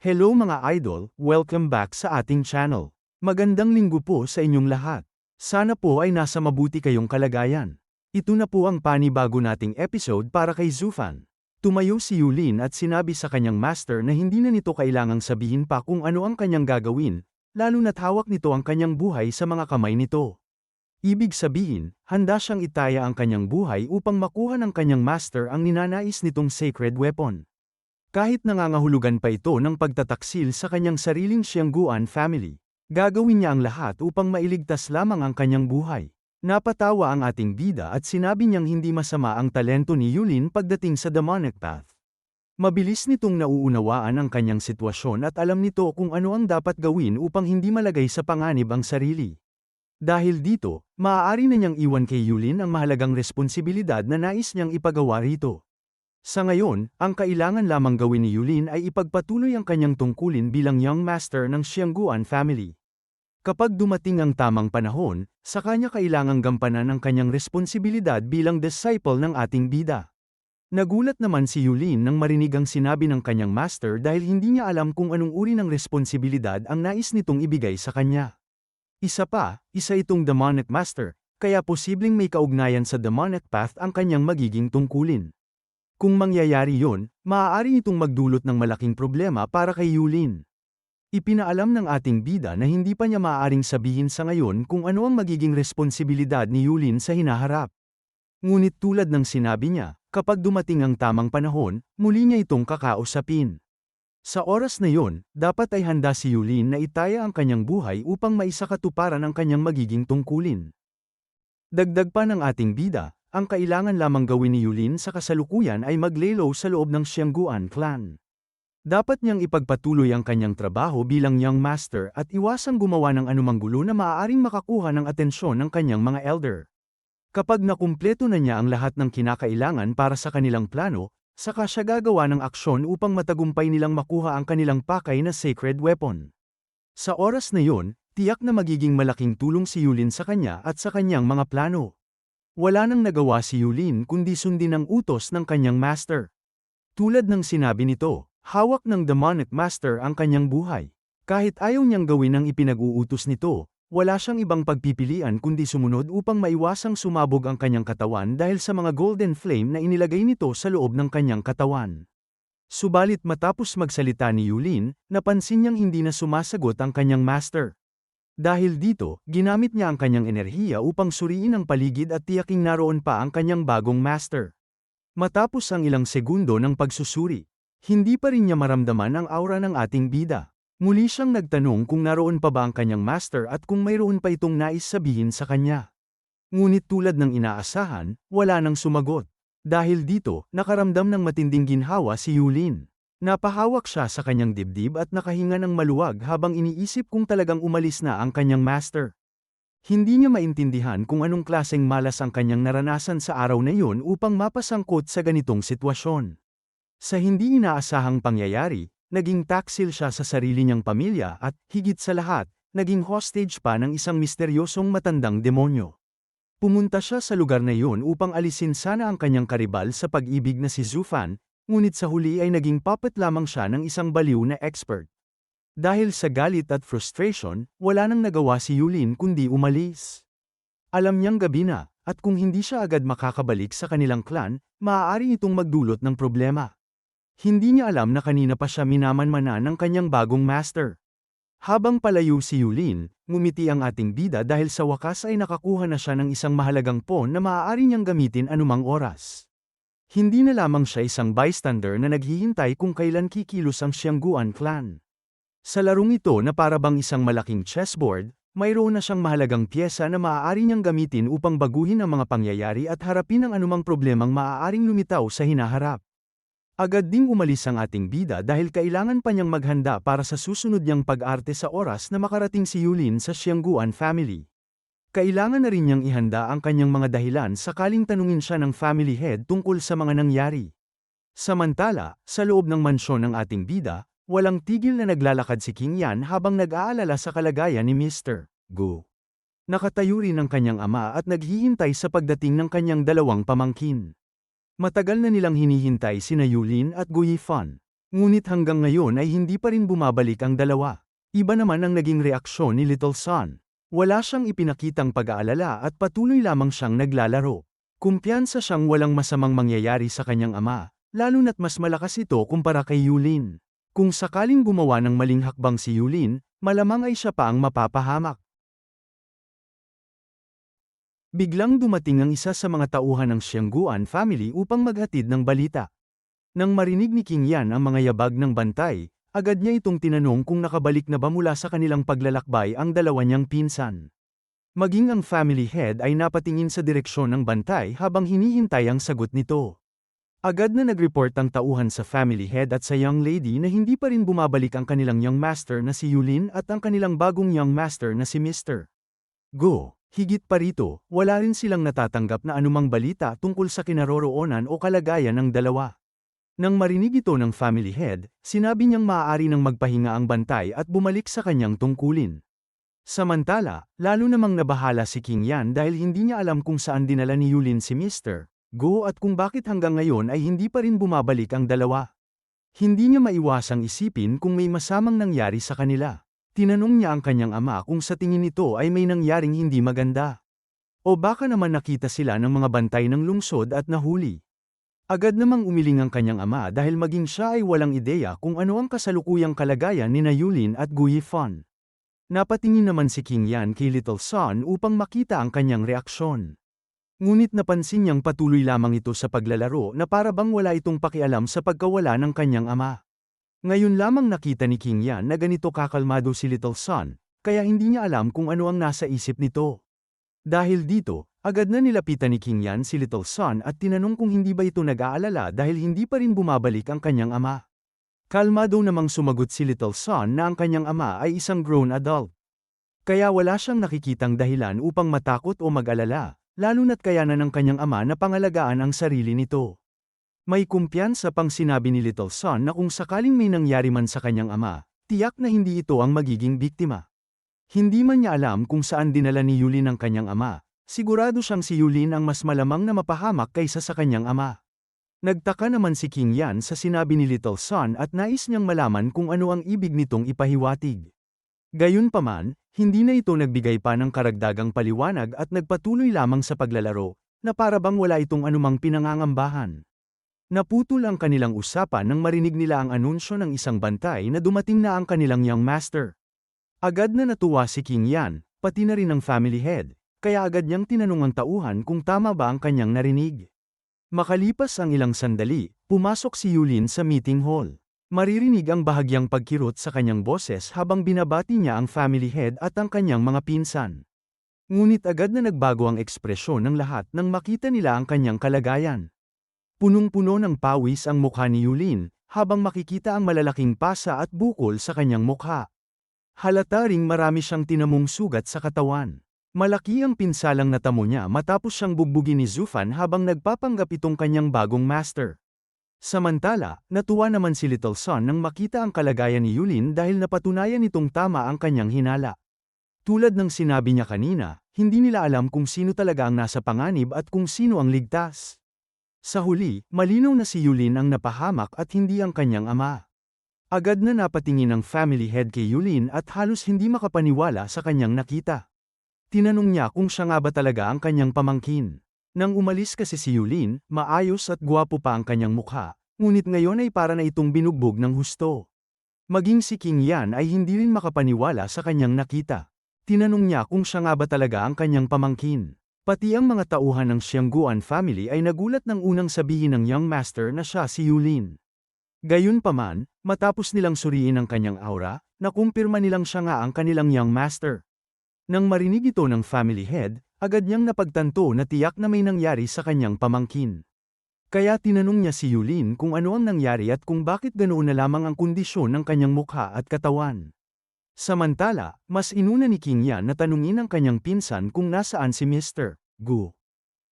Hello mga idol, welcome back sa ating channel. Magandang linggo po sa inyong lahat. Sana po ay nasa mabuti kayong kalagayan. Ito na po ang panibago nating episode para kay Zufan. Tumayo si Yulin at sinabi sa kanyang master na hindi na nito kailangang sabihin pa kung ano ang kanyang gagawin, lalo na't hawak nito ang kanyang buhay sa mga kamay nito. Ibig sabihin, handa siyang itaya ang kanyang buhay upang makuha ng kanyang master ang ninanais nitong sacred weapon. Kahit nangangahulugan pa ito ng pagtataksil sa kanyang sariling Xiangguan family, gagawin niya ang lahat upang mailigtas lamang ang kanyang buhay. Napatawa ang ating bida at sinabi niyang hindi masama ang talento ni Yulin pagdating sa demonic path. Mabilis nitong nauunawaan ang kanyang sitwasyon at alam nito kung ano ang dapat gawin upang hindi malagay sa panganib ang sarili. Dahil dito, maaari na niyang iwan kay Yulin ang mahalagang responsibilidad na nais niyang ipagawa rito. Sa ngayon, ang kailangan lamang gawin ni Yulin ay ipagpatuloy ang kanyang tungkulin bilang young master ng Xiangguan family. Kapag dumating ang tamang panahon, sa kanya kailangang gampanan ang kanyang responsibilidad bilang disciple ng ating bida. Nagulat naman si Yulin nang marinig ang sinabi ng kanyang master dahil hindi niya alam kung anong uri ng responsibilidad ang nais nitong ibigay sa kanya. Isa itong demonic master, kaya posibleng may kaugnayan sa demonic path ang kanyang magiging tungkulin. Kung mangyayari yon, maaari itong magdulot ng malaking problema para kay Yulin. Ipinaalam ng ating bida na hindi pa niya maaaring sabihin sa ngayon kung ano ang magiging responsibilidad ni Yulin sa hinaharap. Ngunit tulad ng sinabi niya, kapag dumating ang tamang panahon, muli niya itong kakausapin. Sa oras na yon, dapat ay handa si Yulin na itaya ang kanyang buhay upang maisakatuparan ang kanyang magiging tungkulin. Dagdag pa ng ating bida, ang kailangan lamang gawin ni Yulin sa kasalukuyan ay maglelo sa loob ng Xiangguan clan. Dapat niyang ipagpatuloy ang kanyang trabaho bilang young master at iwasang gumawa ng anumang gulo na maaaring makakuha ng atensyon ng kanyang mga elder. Kapag nakumpleto na niya ang lahat ng kinakailangan para sa kanilang plano, saka siya gagawa ng aksyon upang matagumpay nilang makuha ang kanilang pakay na sacred weapon. Sa oras na yon, tiyak na magiging malaking tulong si Yulin sa kanya at sa kanyang mga plano. Wala nang nagawa si Yulin kundi sundin ang utos ng kanyang master. Tulad ng sinabi nito, hawak ng demonic master ang kanyang buhay. Kahit ayaw niyang gawin ang ipinag-uutos nito, wala siyang ibang pagpipilian kundi sumunod upang maiwasang sumabog ang kanyang katawan dahil sa mga golden flame na inilagay nito sa loob ng kanyang katawan. Subalit matapos magsalita ni Yulin, napansin niyang hindi na sumasagot ang kanyang master. Dahil dito, ginamit niya ang kanyang enerhiya upang suriin ang paligid at tiyaking naroon pa ang kanyang bagong master. Matapos ang ilang segundo ng pagsusuri, hindi pa rin niya maramdaman ang aura ng ating bida. Muli siyang nagtanong kung naroon pa ba ang kanyang master at kung mayroon pa itong nais sabihin sa kanya. Ngunit tulad ng inaasahan, wala nang sumagot. Dahil dito, nakaramdam ng matinding ginhawa si Yulin. Napahawak siya sa kanyang dibdib at nakahinga ng maluwag habang iniisip kung talagang umalis na ang kanyang master. Hindi niya maintindihan kung anong klaseng malas ang kanyang naranasan sa araw na iyon upang mapasangkot sa ganitong sitwasyon. Sa hindi inaasahang pangyayari, naging taksil siya sa sarili niyang pamilya at, higit sa lahat, naging hostage pa ng isang misteryosong matandang demonyo. Pumunta siya sa lugar na iyon upang alisin sana ang kanyang karibal sa pag-ibig na si Zufan, ngunit sa huli ay naging puppet lamang siya ng isang baliw na expert. Dahil sa galit at frustration, wala nang nagawa si Yulin kundi umalis. Alam niyang gabi na, at kung hindi siya agad makakabalik sa kanilang clan, maaari itong magdulot ng problema. Hindi niya alam na kanina pa siya minamanmanan ng kanyang bagong master. Habang palayo si Yulin, ngumiti ang ating bida dahil sa wakas ay nakakuha na siya ng isang mahalagang pawn na maaari niyang gamitin anumang oras. Hindi na lamang siya isang bystander na naghihintay kung kailan kikilos ang Xiangguan clan. Sa larong ito na parabang isang malaking chessboard, mayroon na siyang mahalagang pyesa na maaari niyang gamitin upang baguhin ang mga pangyayari at harapin ang anumang problemang maaaring lumitaw sa hinaharap. Agad ding umalis ang ating bida dahil kailangan pa niyang maghanda para sa susunod niyang pag-arte sa oras na makarating si Yulin sa Xiangguan family. Kailangan na rin niyang ihanda ang kanyang mga dahilan sakaling tanungin siya ng family head tungkol sa mga nangyari. Samantala, sa loob ng mansyon ng ating bida, walang tigil na naglalakad si King Yan habang nag-aalala sa kalagayan ni Mr. Gu. Nakatayo rin ang kanyang ama at naghihintay sa pagdating ng kanyang dalawang pamangkin. Matagal na nilang hinihintay sina Yulin at Gu Yifan. Ngunit hanggang ngayon ay hindi pa rin bumabalik ang dalawa. Iba naman ang naging reaksyon ni Little Son. Wala siyang ipinakitang pag-aalala at patuloy lamang siyang naglalaro. Kumpiyansa siyang walang masamang mangyayari sa kanyang ama, lalo na't mas malakas ito kumpara kay Yulin. Kung sakaling gumawa ng maling hakbang si Yulin, malamang ay siya pa ang mapapahamak. Biglang dumating ang isa sa mga tauhan ng Xiangguan family upang maghatid ng balita. Nang marinig ni King Yan ang mga yabag ng bantay, agad niya itong tinanong kung nakabalik na ba mula sa kanilang paglalakbay ang dalawa niyang pinsan. Maging ang family head ay napatingin sa direksyon ng bantay habang hinihintay ang sagot nito. Agad na nag-report ang tauhan sa family head at sa young lady na hindi pa rin bumabalik ang kanilang young master na si Yulin at ang kanilang bagong young master na si Mr. Go. Higit pa rito, wala rin silang natatanggap na anumang balita tungkol sa kinaroroonan o kalagayan ng dalawa. Nang marinig ito ng family head, sinabi niyang maaari nang magpahinga ang bantay at bumalik sa kanyang tungkulin. Samantala, lalo namang nabahala si King Yan dahil hindi niya alam kung saan dinala ni Yulin si Mr. Go at kung bakit hanggang ngayon ay hindi pa rin bumabalik ang dalawa. Hindi niya maiwasang isipin kung may masamang nangyari sa kanila. Tinanong niya ang kanyang ama kung sa tingin nito ay may nangyaring hindi maganda. O baka naman nakita sila ng mga bantay ng lungsod at nahuli. Agad namang umiling ang kanyang ama dahil maging siya ay walang ideya kung ano ang kasalukuyang kalagayan ni Yulin at Gu Yifan. Napatingin naman si King Yan kay Little Son upang makita ang kanyang reaksyon. Ngunit napansin niyang patuloy lamang ito sa paglalaro na para bang wala itong pakialam sa pagkawala ng kanyang ama. Ngayon lamang nakita ni King Yan na ganito kakalmado si Little Son, kaya hindi niya alam kung ano ang nasa isip nito. Dahil dito, agad na nilapitan ni King Yan si Little Son at tinanong kung hindi ba ito nag-aalala dahil hindi pa rin bumabalik ang kanyang ama. Kalmado namang sumagot si Little Son na ang kanyang ama ay isang grown adult. Kaya wala siyang nakikitang dahilan upang matakot o mag-alala, lalo na't kayanan ng kanyang ama na pangalagaan ang sarili nito. May kumpiyansa pang sinabi ni Little Son na kung sakaling may nangyari man sa kanyang ama, tiyak na hindi ito ang magiging biktima. Hindi man niya alam kung saan dinala ni Yulin ang kanyang ama, sigurado siyang si Yulin ang mas malamang na mapahamak kaysa sa kanyang ama. Nagtaka naman si King Yan sa sinabi ni Little Son at nais niyang malaman kung ano ang ibig nitong ipahiwatig. Gayunpaman, hindi na ito nagbigay pa ng karagdagang paliwanag at nagpatuloy lamang sa paglalaro, na para bang wala itong anumang pinangangambahan. Naputol ang kanilang usapan nang marinig nila ang anunsyo ng isang bantay na dumating na ang kanilang young master. Agad na natuwa si King Yan, pati na rin ang family head, kaya agad niyang tinanong ang tauhan kung tama ba ang kanyang narinig. Makalipas ang ilang sandali, pumasok si Yulin sa meeting hall. Maririnig ang bahagyang pagkirot sa kanyang boses habang binabati niya ang family head at ang kanyang mga pinsan. Ngunit agad na nagbago ang ekspresyon ng lahat nang makita nila ang kanyang kalagayan. Punong-puno ng pawis ang mukha ni Yulin, habang makikita ang malalaking pasa at bukol sa kanyang mukha. Halata ring marami siyang tinamong sugat sa katawan. Malaki ang pinsalang natamo niya matapos siyang bugbugin ni Zufan habang nagpapanggap itong kanyang bagong master. Samantala, natuwa naman si Little Son nang makita ang kalagayan ni Yulin dahil napatunayan nitong tama ang kanyang hinala. Tulad ng sinabi niya kanina, hindi nila alam kung sino talaga ang nasa panganib at kung sino ang ligtas. Sa huli, malinaw na si Yulin ang napahamak at hindi ang kanyang ama. Agad na napatingin ang family head kay Yulin at halos hindi makapaniwala sa kanyang nakita. Tinanong niya kung siya nga ba talaga ang kanyang pamangkin. Nang umalis kasi si Yulin, maayos at gwapo pa ang kanyang mukha, ngunit ngayon ay para na itong binugbog ng husto. Maging si King Yan ay hindi rin makapaniwala sa kanyang nakita. Tinanong niya kung siya nga ba talaga ang kanyang pamangkin. Pati ang mga tauhan ng Xiangguan family ay nagulat nang unang sabihin ng young master na siya si Yulin. Gayunpaman, matapos nilang suriin ang kanyang aura, nakumpirma nilang siya nga ang kanilang young master. Nang marinig ito ng family head, agad niyang napagtanto na tiyak na may nangyari sa kanyang pamangkin. Kaya tinanong niya si Yulin kung ano ang nangyari at kung bakit ganoon na lamang ang kondisyon ng kanyang mukha at katawan. Samantala, mas inuna ni King Yan na tanungin ang kanyang pinsan kung nasaan si Mr. Gu.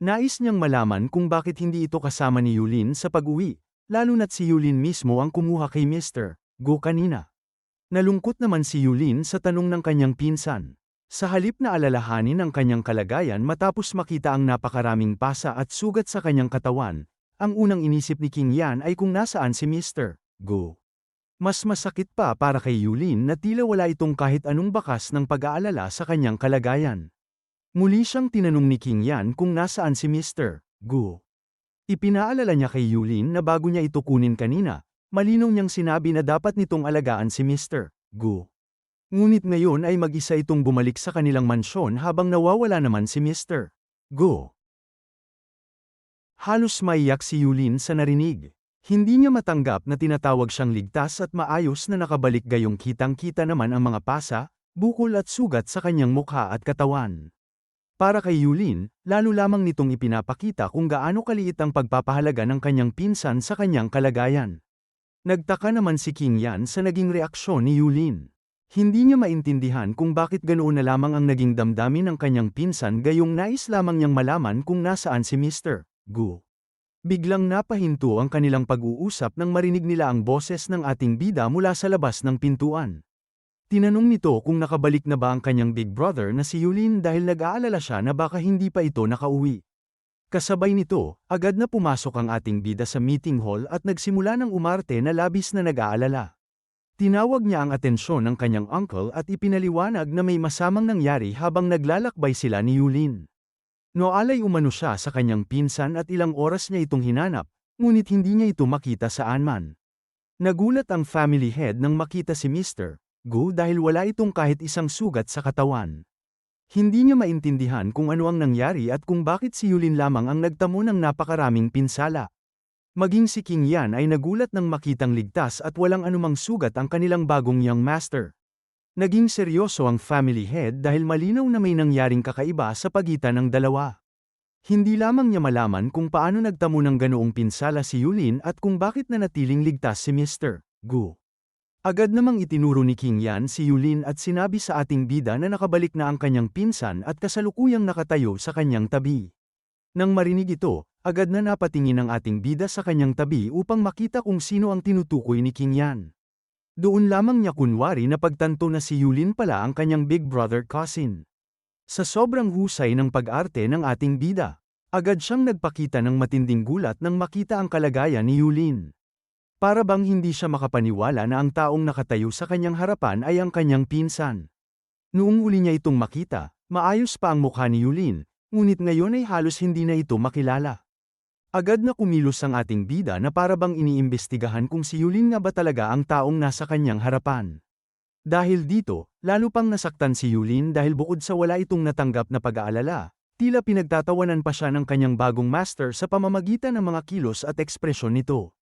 Nais niyang malaman kung bakit hindi ito kasama ni Yulin sa pag-uwi, lalo na't si Yulin mismo ang kumuha kay Mr. Gu kanina. Nalungkot naman si Yulin sa tanong ng kanyang pinsan. Sa halip na alalahanin ang kanyang kalagayan matapos makita ang napakaraming pasa at sugat sa kanyang katawan, ang unang inisip ni King Yan ay kung nasaan si Mr. Gu. Mas masakit pa para kay Yulin na tila wala itong kahit anong bakas ng pag-aalala sa kanyang kalagayan. Muli siyang tinanong ni King Yan kung nasaan si Mr. Gu. Ipinaalala niya kay Yulin na bago niya ito kunin kanina, malinaw niyang sinabi na dapat nitong alagaan si Mr. Gu. Ngunit ngayon ay mag-isa itong bumalik sa kanilang mansyon habang nawawala naman si Mr. Gu. Halos maiyak si Yulin sa narinig. Hindi niya matanggap na tinatawag siyang ligtas at maayos na nakabalik gayong kitang-kita naman ang mga pasa, bukol at sugat sa kanyang mukha at katawan. Para kay Yulin, lalo lamang nitong ipinapakita kung gaano kaliit ang pagpapahalaga ng kanyang pinsan sa kanyang kalagayan. Nagtaka naman si King Yan sa naging reaksyon ni Yulin. Hindi niya maintindihan kung bakit ganoon na lamang ang naging damdamin ng kanyang pinsan gayong nais lamang niyang malaman kung nasaan si Mr. Gu. Biglang napahinto ang kanilang pag-uusap nang marinig nila ang boses ng ating bida mula sa labas ng pintuan. Tinanong nito kung nakabalik na ba ang kanyang big brother na si Yulin dahil nag-aalala siya na baka hindi pa ito nakauwi. Kasabay nito, agad na pumasok ang ating bida sa meeting hall at nagsimula ng umarte na labis na nag-aalala. Tinawag niya ang atensyon ng kanyang uncle at ipinaliwanag na may masamang nangyari habang naglalakbay sila ni Yulin. Noalay umano siya sa kanyang pinsan at ilang oras niya itong hinanap, ngunit hindi niya ito makita saan man. Nagulat ang family head nang makita si Mr. Gu dahil wala itong kahit isang sugat sa katawan. Hindi niya maintindihan kung ano ang nangyari at kung bakit si Yulin lamang ang nagtamo ng napakaraming pinsala. Maging si King Yan ay nagulat nang makitang ligtas at walang anumang sugat ang kanilang bagong young master. Naging seryoso ang family head dahil malinaw na may nangyaring kakaiba sa pagitan ng dalawa. Hindi lamang niya malaman kung paano nagtamo ng ganoong pinsala si Yulin at kung bakit nanatiling ligtas si Mr. Gu. Agad namang itinuro ni King Yan si Yulin at sinabi sa ating bida na nakabalik na ang kanyang pinsan at kasalukuyang nakatayo sa kanyang tabi. Nang marinig ito, agad na napatingin ang ating bida sa kanyang tabi upang makita kung sino ang tinutukoy ni King Yan. Doon lamang niya kunwari na pagtanto na si Yulin pala ang kanyang big brother cousin. Sa sobrang husay ng pag-arte ng ating bida, agad siyang nagpakita ng matinding gulat nang makita ang kalagayan ni Yulin. Para bang hindi siya makapaniwala na ang taong nakatayo sa kanyang harapan ay ang kanyang pinsan. Noong huli niya itong makita, maayos pa ang mukha ni Yulin, ngunit ngayon ay halos hindi na ito makilala. Agad na kumilos ang ating bida na para bang iniimbestigahan kung si Yulin nga ba talaga ang taong nasa kanyang harapan. Dahil dito, lalo pang nasaktan si Yulin dahil bukod sa wala itong natanggap na pag-aalala, tila pinagtatawanan pa siya ng kanyang bagong master sa pamamagitan ng mga kilos at ekspresyon nito.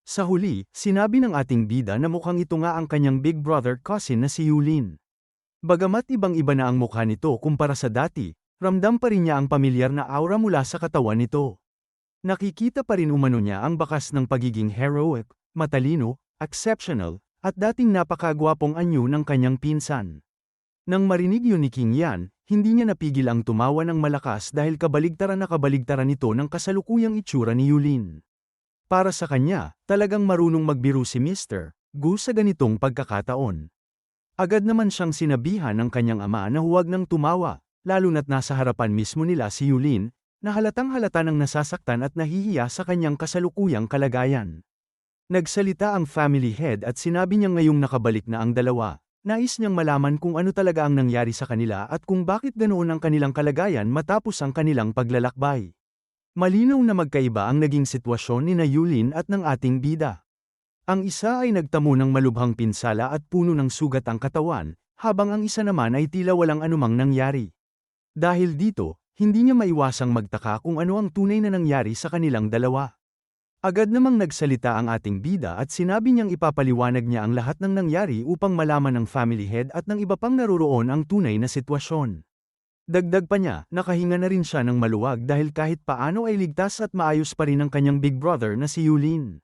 Sa huli, sinabi ng ating bida na mukhang ito nga ang kanyang big brother cousin na si Yulin. Bagamat ibang-iba na ang mukha nito kumpara sa dati, ramdam pa rin niya ang pamilyar na aura mula sa katawan nito. Nakikita pa rin umano niya ang bakas ng pagiging heroic, matalino, exceptional, at dating napakagwapong anyo ng kanyang pinsan. Nang marinig yun ni King Yan, hindi niya napigil ang tumawa ng malakas dahil kabaligtaran nito ng kasalukuyang itsura ni Yulin. Para sa kanya, talagang marunong magbiro si Mr. Gu sa ganitong pagkakataon. Agad naman siyang sinabihan ng kanyang ama na huwag nang tumawa, lalo na't nasa harapan mismo nila si Yulin, na halatang-halata ng nasasaktan at nahihiya sa kanyang kasalukuyang kalagayan. Nagsalita ang family head at sinabi niya ngayong nakabalik na ang dalawa, nais niyang malaman kung ano talaga ang nangyari sa kanila at kung bakit ganoon ang kanilang kalagayan matapos ang kanilang paglalakbay. Malinaw na magkaiba ang naging sitwasyon ni Yulin at ng ating bida. Ang isa ay nagtamo ng malubhang pinsala at puno ng sugat ang katawan, habang ang isa naman ay tila walang anumang nangyari. Dahil dito, hindi niya maiwasang magtaka kung ano ang tunay na nangyari sa kanilang dalawa. Agad namang nagsalita ang ating bida at sinabi niyang ipapaliwanag niya ang lahat ng nangyari upang malaman ng family head at ng iba pang naroroon ang tunay na sitwasyon. Dagdag pa niya, nakahinga na rin siya ng maluwag dahil kahit paano ay ligtas at maayos pa rin ang kanyang big brother na si Yulin.